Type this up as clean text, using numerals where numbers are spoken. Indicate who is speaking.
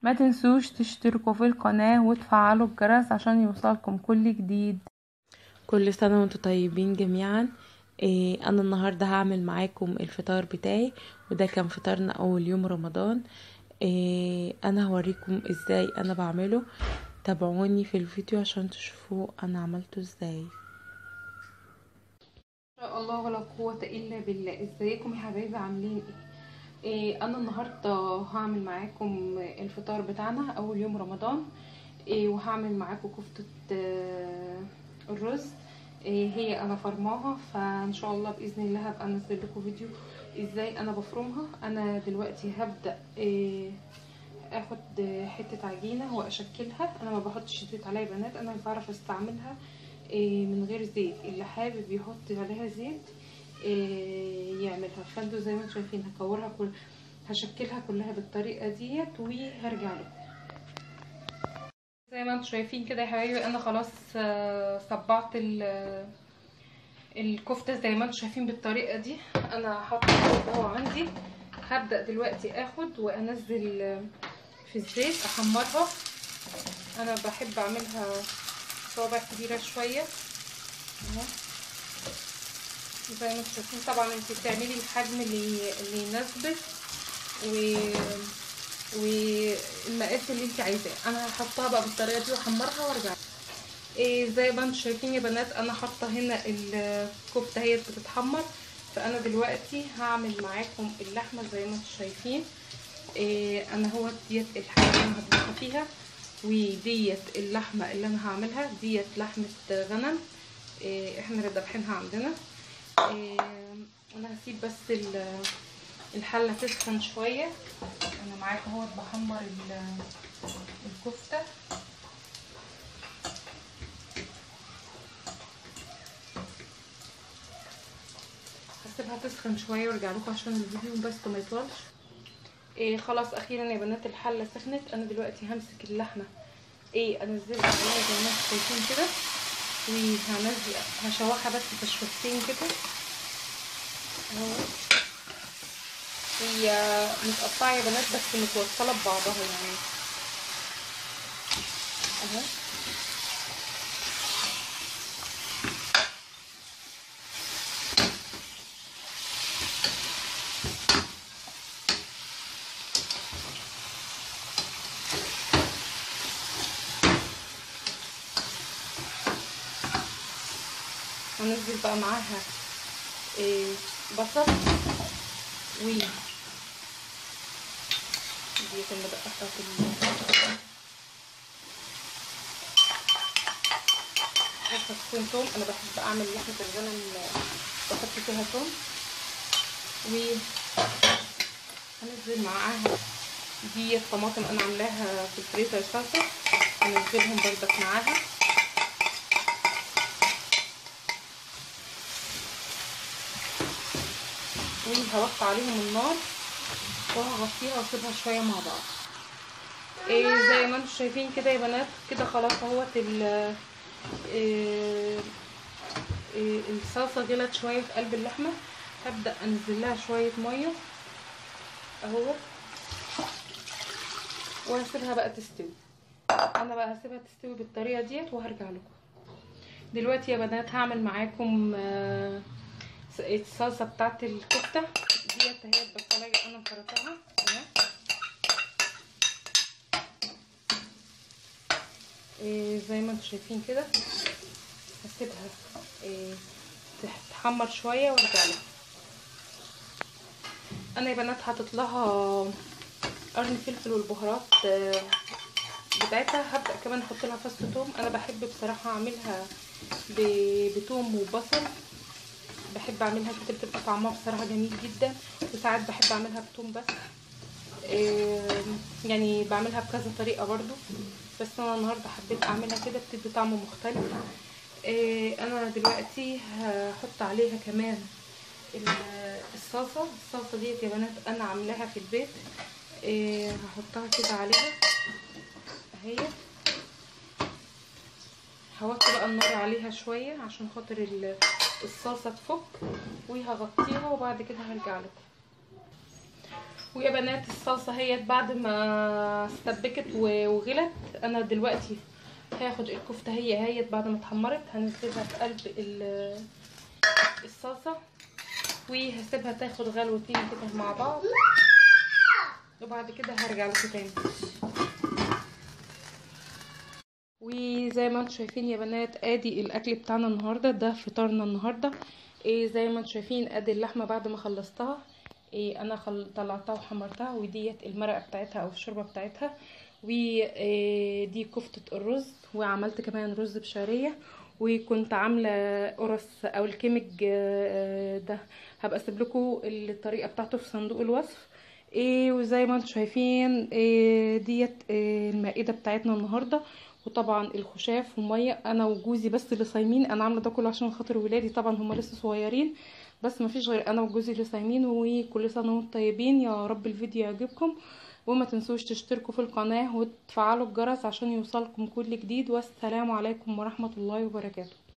Speaker 1: ما تنسوش تشتركوا في القناة وتفعلوا الجرس عشان يوصلكم كل جديد.
Speaker 2: كل سنة وانتم طيبين جميعا. انا النهاردة هعمل معاكم الفطار بتاعي، وده كان فطارنا اول يوم رمضان. انا هوريكم ازاي انا بعمله. تابعوني في الفيديو عشان تشوفوا انا عملته ازاي.
Speaker 1: ان شاء الله ولا قوة الا بالله. ازيكم يا حبايبي، عاملين ايه؟ انا النهارده هعمل معاكم الفطار بتاعنا اول يوم رمضان. وهعمل معاكم كفتة الرز. هي انا فرماها، فان شاء الله باذن الله هبقى انزل لكم فيديو ازاي انا بفرمها. انا دلوقتي هبدا اخد حته عجينه واشكلها. انا ما بحطش زيت عليها يا بنات، انا بعرف استعملها من غير زيت. اللي حابب يحط عليها زيت يعملها. فانتوا زي ما انتم شايفين هكورها هشكلها كلها بالطريقه ديت وهرجع لكم. زي ما انتم شايفين كده يا حبايبي، انا خلاص صبعت الكفته زي ما انتم شايفين بالطريقه دي. انا حاطه اهو عندي. هبدا دلوقتي اخد وانزل في الزيت احمرها. انا بحب اعملها صوابع كبيره شويه اهو زي ما انتم شايفين. طبعا انت بتعملي الحجم اللي يناسبك والمقاس اللي انت عايزاه. انا هحطها بقى بالطريقه دي واحمرها وارجع. زي ما انتم شايفين يا بنات، انا حاطه هنا الكفته هي بتتحمر. فانا دلوقتي هعمل معاكم اللحمه زي ما انتم شايفين. انا هو ديت الحاجه اللي انا هطبخها فيها، وديت اللحمه اللي انا هعملها ديت لحمه غنم. احنا اللي ذابحينها عندنا. انا هسيب بس الحله تسخن شويه. انا معاكم اهو بحمر الكفته. هسيبها تسخن شويه وارجع لكم عشان الفيديو بس ما يطولش. خلاص اخيرا يا بنات الحله سخنت. انا دلوقتي همسك اللحمه انزلها عليها زي ما انتم شايفين كده، وهنزل هشوحها بس تشويحتين كده اهو. هي متقطعه يا بنات بس متوصله ببعضها يعني اهو. هنزل بقى معاها بصل ديت المدقه بتاعت فصين توم. انا بحب اعمل لحمه الغنم بحط فيها توم. هنزل معاها ديت طماطم انا عاملاها في الفريزر صلصه، هنزلهم بردك معاها. وهوطي عليهم النار وهغطيها واسيبها شويه مع بعض. زي ما انتم شايفين كده يا بنات، كده خلاص اهوت الصلصه غلت شويه في قلب اللحمه. هبدا انزل لها شويه ميه اهو وهسيبها بقى تستوي. انا بقى هسيبها تستوي بالطريقه ديت وهرجع لكم. دلوقتي يا بنات هعمل معاكم الصلصه بتاعت الكفته ديت. اهي البصلايه انا مفرطاها زي ما انتم شايفين كده. هسيبها تتحمر شويه وارجع لها. انا يا بنات حاطط لها قرن فلفل والبهارات بتاعتها. هبدا كمان احط لها فص ثوم. انا بحب بصراحه اعملها بثوم وبصل. بحب اعملها كده بتبقى طعمها بصراحه جميل جدا. وساعات بحب اعملها بثوم بس. يعني بعملها بكذا طريقه برضو، بس انا النهارده حبيت اعملها كده بتدي طعم مختلف. انا دلوقتي هحط عليها كمان الصلصه ديت يا بنات انا عاملاها في البيت. هحطها كده عليها اهي. هوطي بقى النار عليها شويه عشان خاطر الصلصه تفك، وهغطيها وبعد كده هرجع لكم. ويا بنات الصلصه هي بعد ما استبكت وغلت، انا دلوقتي هاخد الكفته هي بعد ما اتحمرت هنزلها في قلب الصلصه وهسيبها تاخد غلوتين كده مع بعض، وبعد كده هرجع لكم تاني. وزي ما انتم شايفين يا بنات ادي الاكل بتاعنا النهارده، ده فطارنا النهارده. زي ما انتم شايفين ادي اللحمه بعد ما خلصتها، انا طلعتها وحمرتها، وديت المرقه بتاعتها او الشوربه بتاعتها، ودي كفته الرز، وعملت كمان رز بشعريه، وكنت عامله قرص او الكيمج ده هبقى اسيب لكم الطريقه بتاعته في صندوق الوصف. وزي ما انتم شايفين ديت المائده بتاعتنا النهارده، وطبعا الخشاف وميه. انا وجوزي بس اللي صايمين، انا عامله ده كله عشان خاطر ولادي، طبعا هم لسه صغيرين، بس ما فيش غير انا وجوزي اللي صايمين. وكل سنه وانتم طيبين، يا رب الفيديو يعجبكم، وما تنسوش تشتركوا في القناه وتفعلوا الجرس عشان يوصلكم كل جديد. والسلام عليكم ورحمه الله وبركاته.